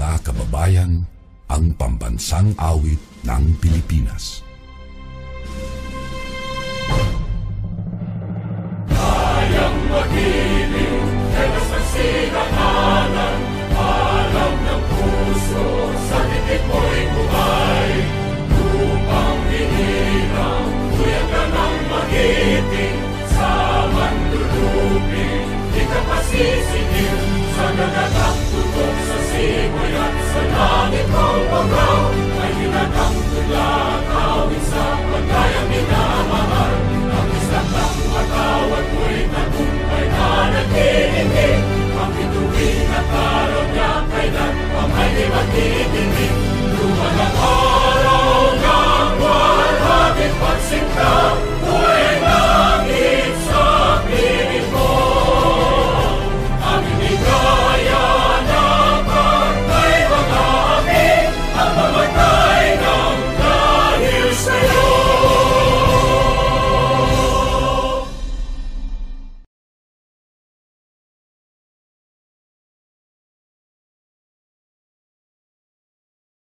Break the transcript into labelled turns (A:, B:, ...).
A: mga kababayan, ang pambansang awit ng Pilipinas.
B: Kayang magiliw, kailas ng sinakanan, alam ng puso, sa titik mo'y buhay. Lupang hinirang, tuyag ka ng magiting, sa manlulupin, di ka pasisingil, sa nagagang tutok sa simoy at sa langit mong panggaw, ay hinagang tulad, awit sa pagkayang minamahal. Ang isang ng matawad mo'y tagumpay na naghihingi, ang bituin at araw niya kailan pang ay di magiging.